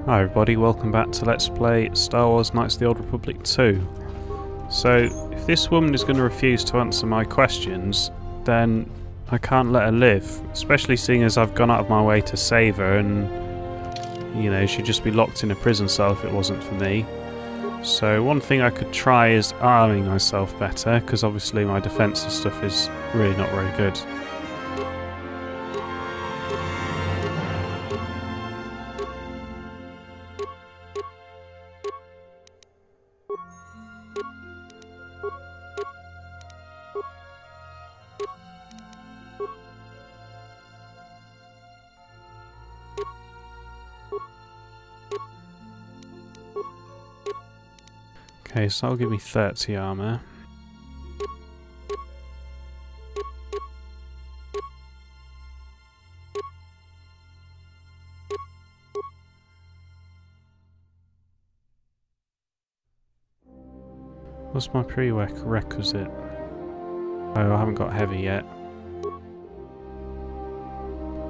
Hi everybody, welcome back to Let's Play Star Wars Knights of the Old Republic 2. So, if this woman is going to refuse to answer my questions, then I can't let her live, especially seeing as I've gone out of my way to save her and, you know, she'd just be locked in a prison cell if it wasn't for me. So one thing I could try is arming myself better, because obviously my defense and stuff is really not very good. Okay, so that'll give me 30 armour. What's my prerequisite? Oh, I haven't got heavy yet.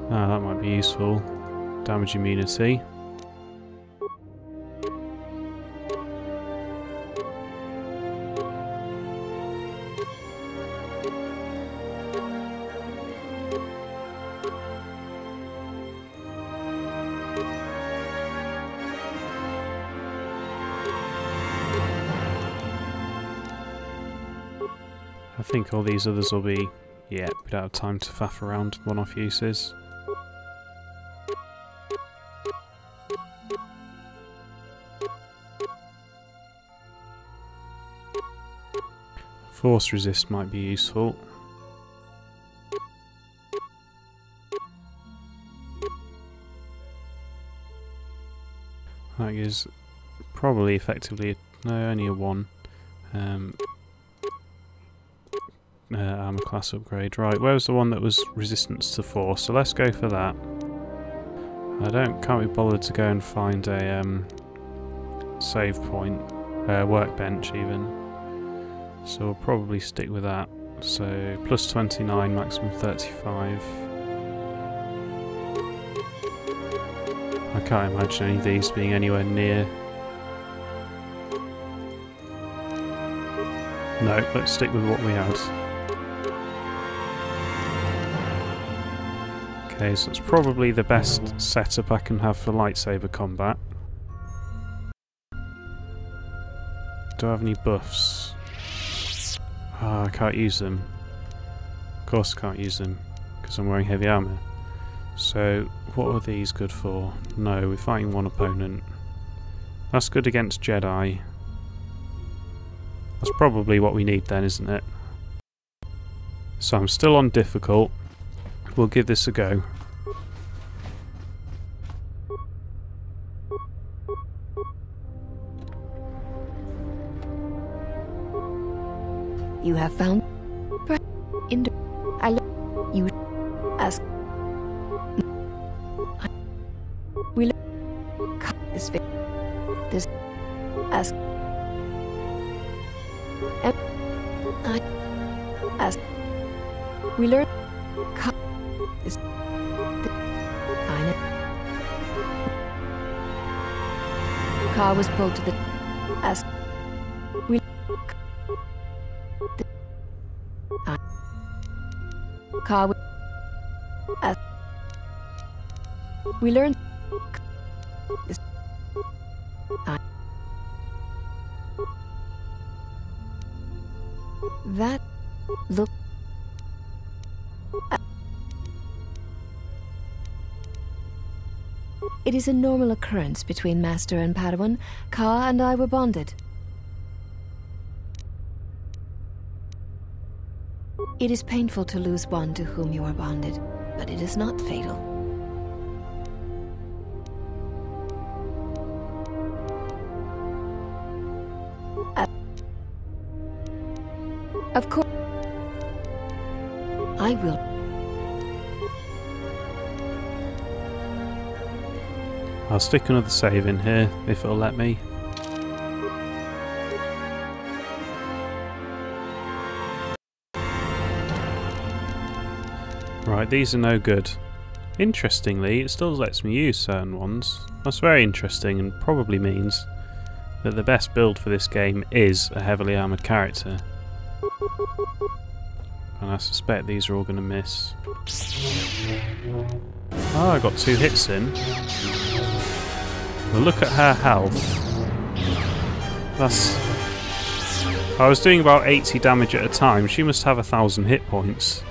Ah, that might be useful. Damage immunity. I think all these others will be... yeah, we don't have time to faff around one-off uses. Force resist might be useful. That is probably effectively... no, only a 1. Armour class upgrade. Right, where was the one that was resistance to force? So let's go for that. Can't be bothered to go and find a save point, workbench even. So we'll probably stick with that. So plus 29, maximum 35. I can't imagine any of these being anywhere near. No, let's stick with what we had. Okay, so it's probably the best setup I can have for lightsaber combat. Do I have any buffs? Ah, I can't use them. Of course I can't use them, because I'm wearing heavy armour. So, what are these good for? No, we're fighting one opponent. That's good against Jedi. That's probably what we need then, isn't it? So I'm still on difficult. We'll give this a go. You have found in I you ask we this this ask I ask we learn is car was brought to the ask we car ask we learn is that look it is a normal occurrence between Master and Padawan. Ka and I were bonded. It is painful to lose one to whom you are bonded, but it is not fatal. Of course, I will. I'll stick another save in here, if it'll let me. Right, these are no good. Interestingly, it still lets me use certain ones. That's very interesting and probably means that the best build for this game is a heavily armoured character. And I suspect these are all going to miss. Oh, I got 2 hits in. Well, look at her health. That's... I was doing about 80 damage at a time. She must have 1,000 hit points.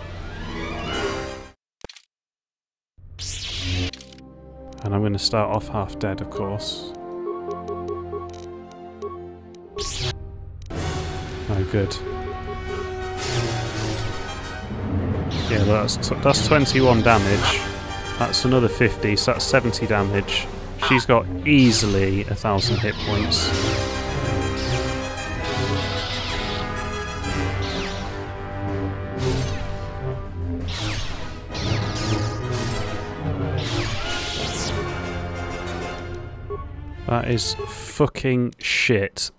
And I'm going to start off half dead, of course. Oh, good. Yeah, well, that's 21 damage. That's another 50, so that's 70 damage. She's got easily 1,000 hit points. That is fucking shit.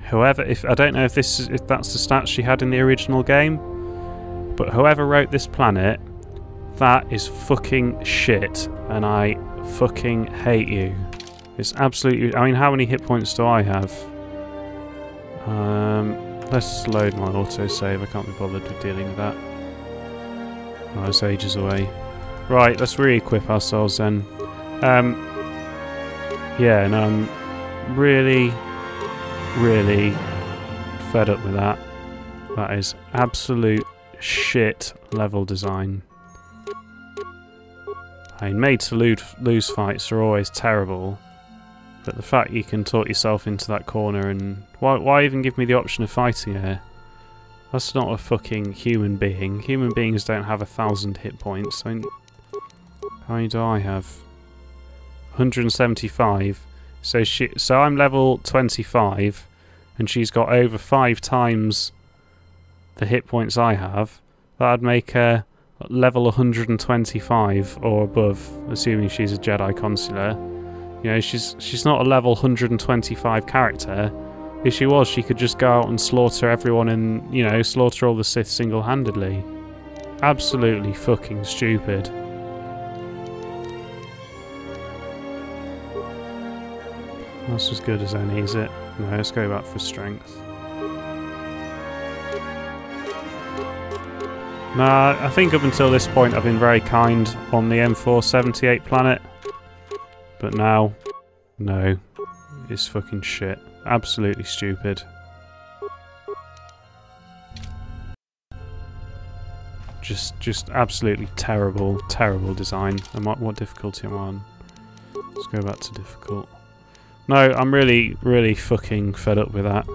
However, I don't know if that's the stats she had in the original game, but whoever wrote this planet, that is fucking shit, and I fucking hate you. It's absolutely... I mean, how many hit points do I have? Let's load my autosave. I can't be bothered with dealing with that. Oh, it's ages away. Right, let's re-equip ourselves then. Yeah, and I'm really fed up with that. That is absolute shit level design. I mean, made to lose fights are always terrible, but the fact you can talk yourself into that corner and... Why even give me the option of fighting her? That's not a fucking human being. Human beings don't have 1,000 hit points. How many do I have? 175. So I'm level 25, and she's got over 5 times the hit points I have. That'd make her level 125 or above, assuming she's a Jedi Consular. You know, she's not a level 125 character. If she was, she could just go out and slaughter everyone and, you know, slaughter all the Sith single-handedly. Absolutely fucking stupid. That's as good as any, is it? No, let's go back for strength. Nah, I think up until this point I've been very kind on the M4-78 planet. But now, no. It's fucking shit. Absolutely stupid. Just absolutely terrible, terrible design. And what difficulty am I on? Let's go back to difficult. No, I'm really fucking fed up with that.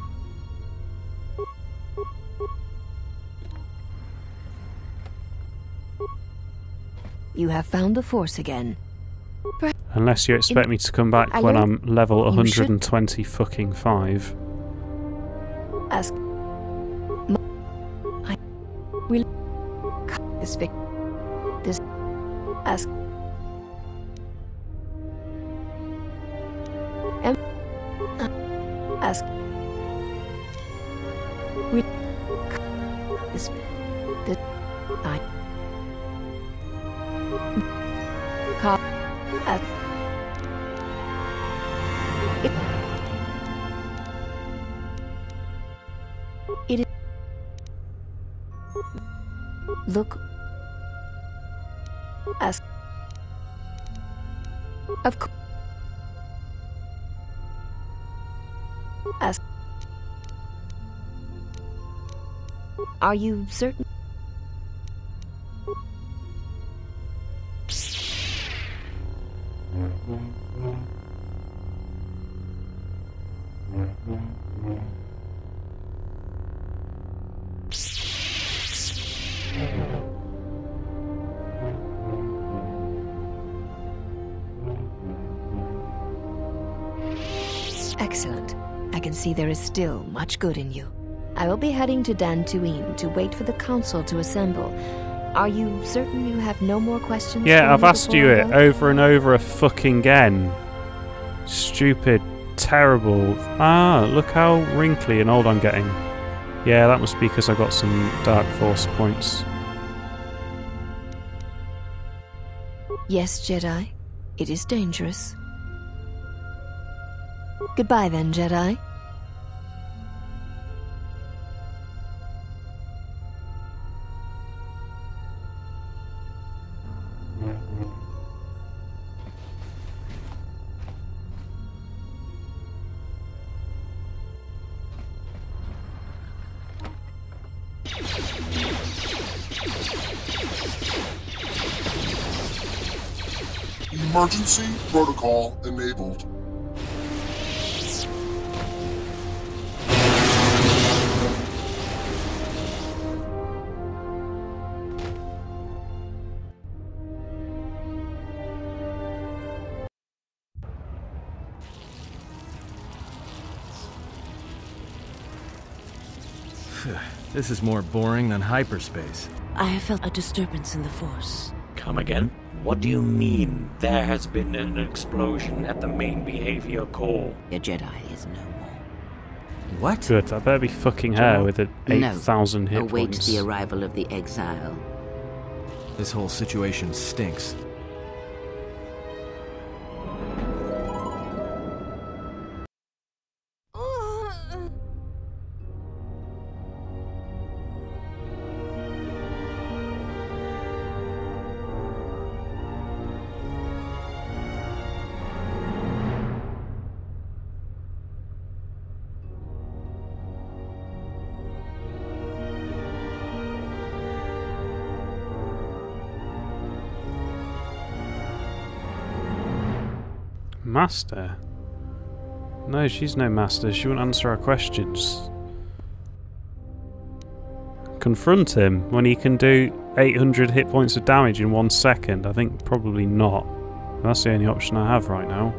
You have found the Force again. Unless you expect me to come back when I'm level 120 fucking 5. Ask. I will. This. Ask. Ask. We. This. The. I. Cop. Ask. It is. Look. Ask. Of course. Ask. Are you certain? Excellent. I can see there is still much good in you. I will be heading to Dantooine to wait for the council to assemble. Are you certain you have no more questions? Yeah, I've asked you it over and over a fucking again. Stupid, terrible. Ah, look how wrinkly and old I'm getting. Yeah, that must be because I got some Dark Force points. Yes, Jedi. It is dangerous. Goodbye then, Jedi. Emergency protocol enabled. This is more boring than hyperspace. I have felt a disturbance in the Force. Come again? What do you mean? There has been an explosion at the main behavior core. A Jedi is no more. What? Good, I better be fucking her with an 8,000 hit Await points. the arrival of the exile. This whole situation stinks. Master? No, she's no master. She won't answer our questions. Confront him when he can do 800 hit points of damage in 1 second. I think probably not. That's the only option I have right now.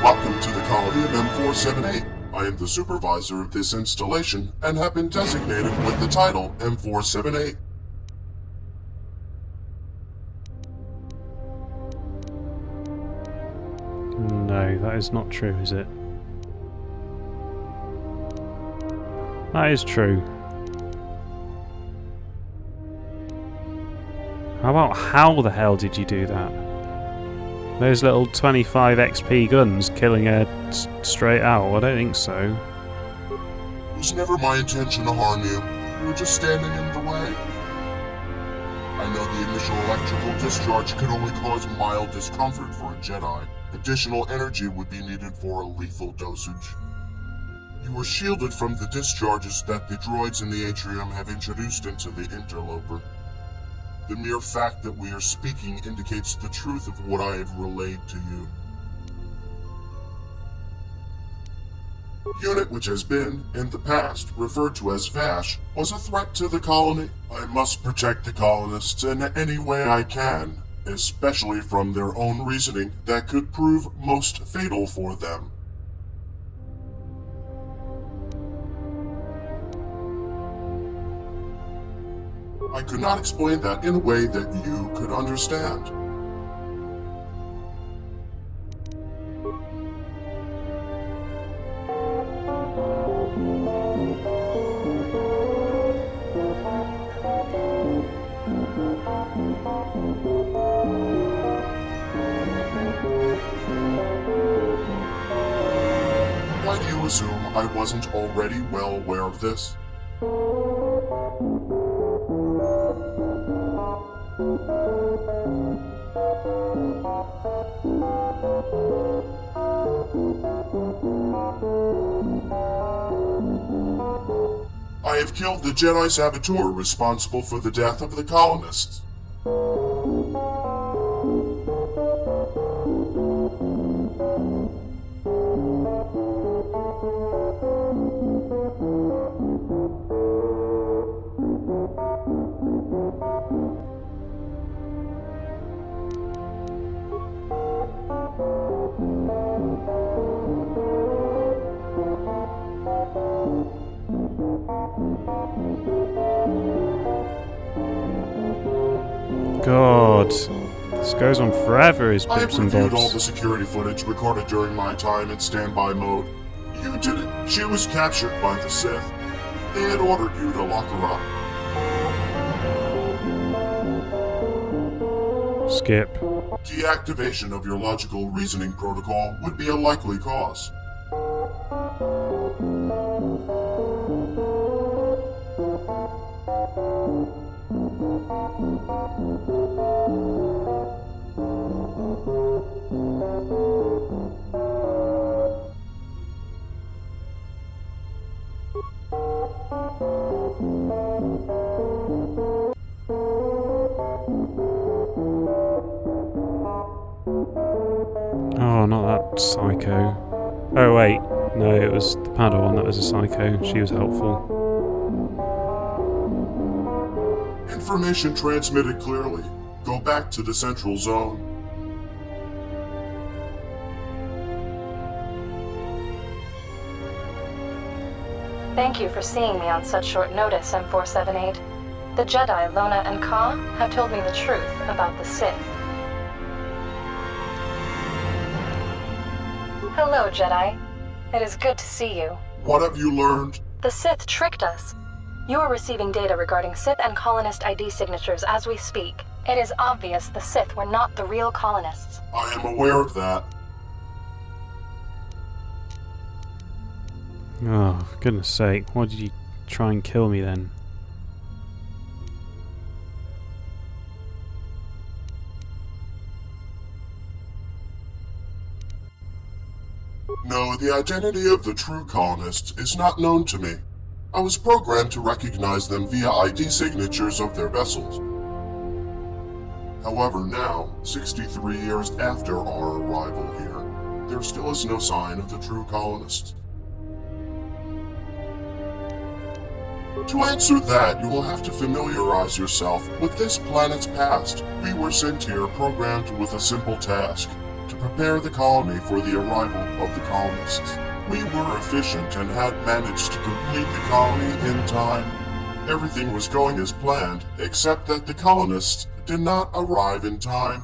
Welcome to the colony of M4-78. I am the supervisor of this installation and have been designated with the title M4-78. No, that is not true, is it? That is true. How the hell did you do that? Those little 25 XP guns killing her straight out? I don't think so. It was never my intention to harm you. You were just standing in the way. I know the initial electrical discharge could only cause mild discomfort for a Jedi. Additional energy would be needed for a lethal dosage. You were shielded from the discharges that the droids in the atrium have introduced into the interloper. The mere fact that we are speaking indicates the truth of what I have relayed to you. Unit which has been, in the past, referred to as Vash, was a threat to the colony. I must protect the colonists in any way I can, especially from their own reasoning that could prove most fatal for them. I could not explain that in a way that you could understand. Why do you assume I wasn't already well aware of this? I have killed the Jedi saboteur responsible for the death of the colonists. God, this goes on forever, his I have bits and reviewed all bobs. the security footage recorded during my time in standby mode. You did it. She was captured by the Sith. They had ordered you to lock her up. Skip. Deactivation of your logical reasoning protocol would be a likely cause. Oh, not that psycho. Oh wait, no, it was the Padawan that was a psycho. She was helpful. Information transmitted clearly. Go back to the central zone. Thank you for seeing me on such short notice, M4-78. The Jedi, Lona and Ka, have told me the truth about the Sith. Hello, Jedi. It is good to see you. What have you learned? The Sith tricked us. You are receiving data regarding Sith and colonist ID signatures as we speak. It is obvious the Sith were not the real colonists. I am aware of that. Oh, for goodness sake, why did you try and kill me then? No, the identity of the true colonists is not known to me. I was programmed to recognize them via ID signatures of their vessels. However, now, 63 years after our arrival here, there still is no sign of the true colonists. To answer that, you will have to familiarize yourself with this planet's past. We were sent here programmed with a simple task: to prepare the colony for the arrival of the colonists. We were efficient and had managed to complete the colony in time. Everything was going as planned, except that the colonists did not arrive in time.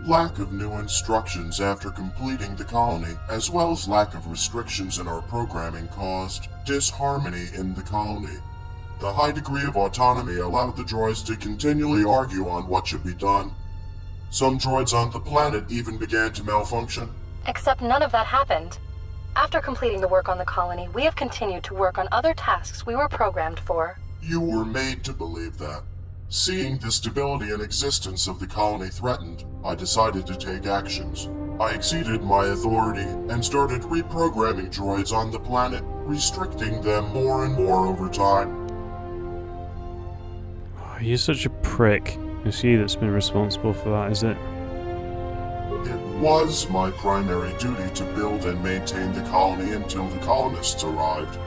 Lack of new instructions after completing the colony, as well as lack of restrictions in our programming, caused disharmony in the colony. The high degree of autonomy allowed the droids to continually argue on what should be done. Some droids on the planet even began to malfunction. Except none of that happened. After completing the work on the colony, we have continued to work on other tasks we were programmed for. You were made to believe that. Seeing the stability and existence of the colony threatened, I decided to take actions. I exceeded my authority and started reprogramming droids on the planet, restricting them more and more over time. Oh, you're such a prick. It's you that's been responsible for that, is it? It was my primary duty to build and maintain the colony until the colonists arrived.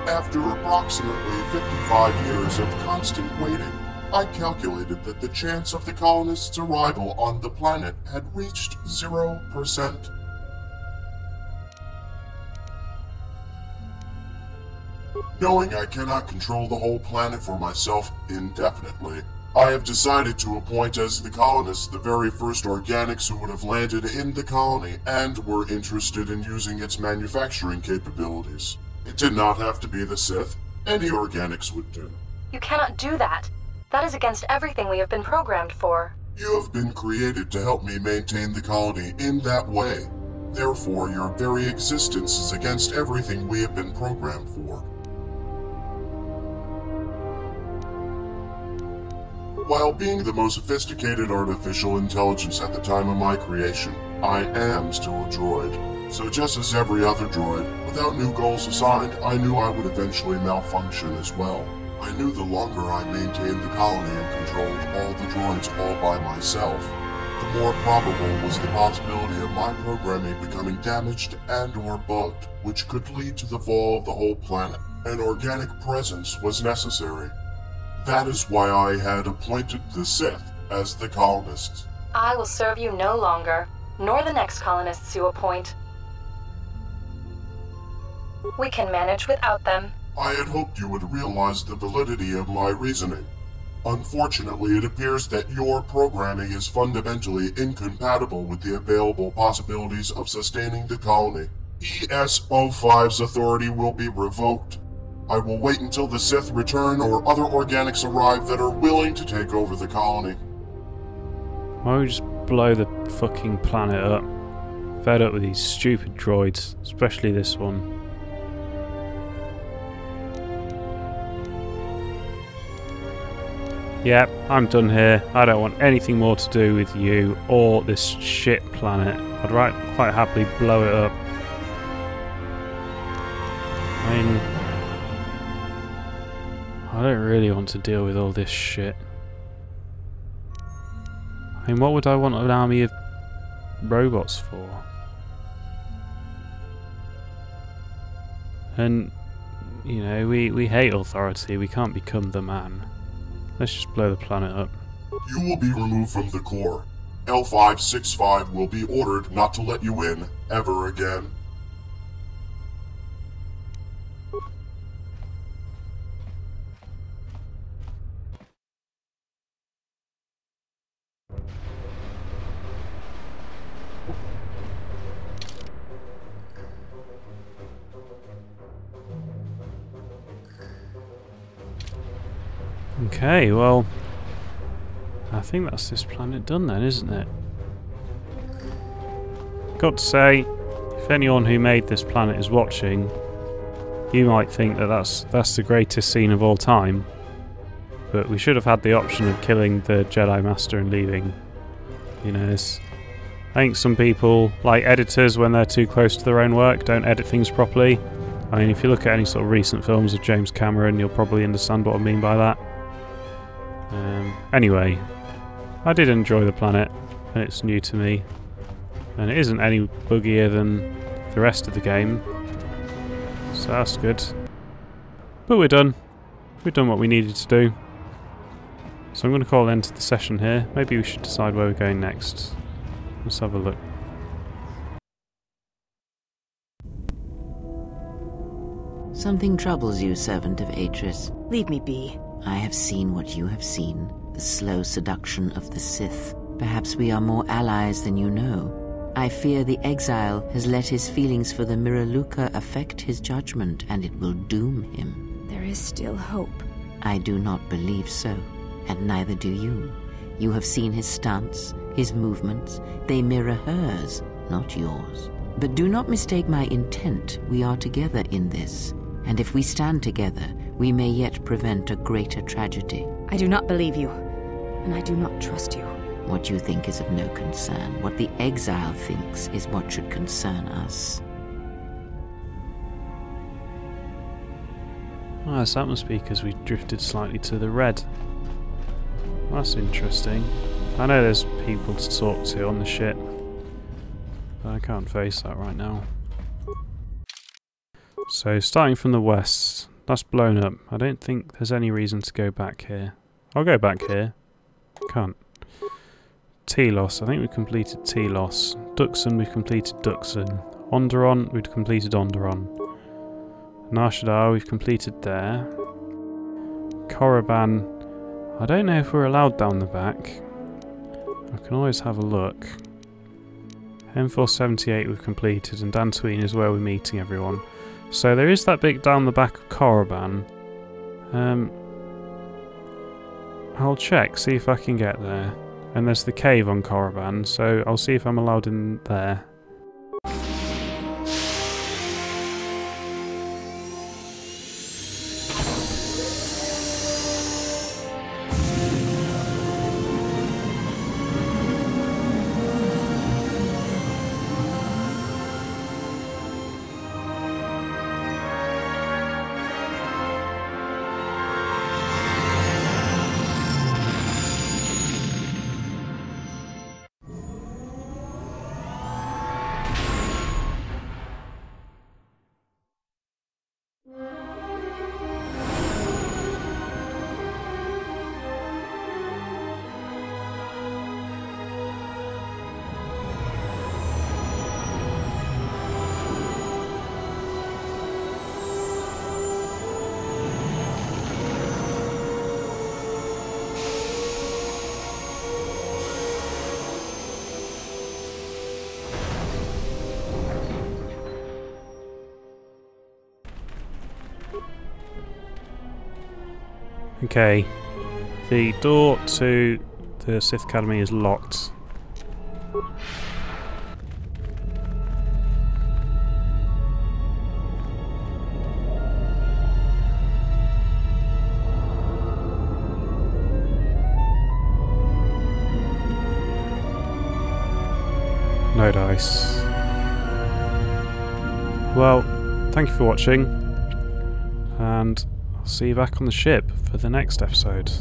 After approximately 55 years of constant waiting, I calculated that the chance of the colonists' arrival on the planet had reached 0%. Knowing I cannot control the whole planet for myself indefinitely, I have decided to appoint as the colonists the very first organics who would have landed in the colony and were interested in using its manufacturing capabilities. It did not have to be the Sith. Any organics would do. You cannot do that. That is against everything we have been programmed for. You have been created to help me maintain the colony in that way. Therefore, your very existence is against everything we have been programmed for. While being the most sophisticated artificial intelligence at the time of my creation, I am still a droid. So just as every other droid, without new goals assigned, I knew I would eventually malfunction as well. I knew the longer I maintained the colony and controlled all the droids all by myself, the more probable was the possibility of my programming becoming damaged and or bugged, which could lead to the fall of the whole planet. An organic presence was necessary. That is why I had appointed the Sith as the colonists. I will serve you no longer, nor the next colonists you appoint. We can manage without them. I had hoped you would realize the validity of my reasoning. Unfortunately, it appears that your programming is fundamentally incompatible with the available possibilities of sustaining the colony. ES-05's authority will be revoked. I will wait until the Sith return or other organics arrive that are willing to take over the colony. Why don't we just blow the fucking planet up? Fed up with these stupid droids, especially this one. Yep, I'm done here. I don't want anything more to do with you or this shit planet. I'd quite happily blow it up. I mean, I don't really want to deal with all this shit. I mean, what would I want an army of robots for? And, you know, we hate authority, we can't become the man. Let's just blow the planet up. You will be removed from the core. L565 will be ordered not to let you in ever again. Okay, well, I think that's this planet done then, isn't it? Got to say, if anyone who made this planet is watching, you might think that that's the greatest scene of all time, but we should have had the option of killing the Jedi Master and leaving. You know, I think some people, like editors, when they're too close to their own work, don't edit things properly. I mean, if you look at any sort of recent films of James Cameron, you'll probably understand what I mean by that. Anyway, I did enjoy the planet, and it's new to me, and it isn't any buggier than the rest of the game, so that's good. But we're done. We've done what we needed to do. So I'm going to call an end to the session here. Maybe we should decide where we're going next. Let's have a look. Something troubles you, servant of Atris. Leave me be. I have seen what you have seen, the slow seduction of the Sith. Perhaps we are more allies than you know. I fear the exile has let his feelings for the Miraluka affect his judgment, and it will doom him. There is still hope. I do not believe so, and neither do you. You have seen his stance, his movements. They mirror hers, not yours. But do not mistake my intent. We are together in this, and if we stand together, we may yet prevent a greater tragedy. I do not believe you, and I do not trust you. What you think is of no concern. What the exile thinks is what should concern us. Ah, so that must be because we drifted slightly to the red. That's interesting. I know there's people to talk to on the ship, but I can't face that right now. So, starting from the west, that's blown up. I don't think there's any reason to go back here. I'll go back here. Can't. Telos, I think we've completed Telos. Duxon, we've completed Duxon. Onderon, we've completed Onderon. Nar Shaddaa, we've completed there. Korriban, I don't know if we're allowed down the back. I can always have a look. M4-78 we've completed, and Dantooine is where we're meeting everyone. So there is that bit down the back of Korriban. I'll check, see if I can get there. And there's the cave on Korriban, so I'll see if I'm allowed in there. Okay, the door to the Sith Academy is locked. No dice. Well, thank you for watching, and I'll see you back on the ship for the next episode.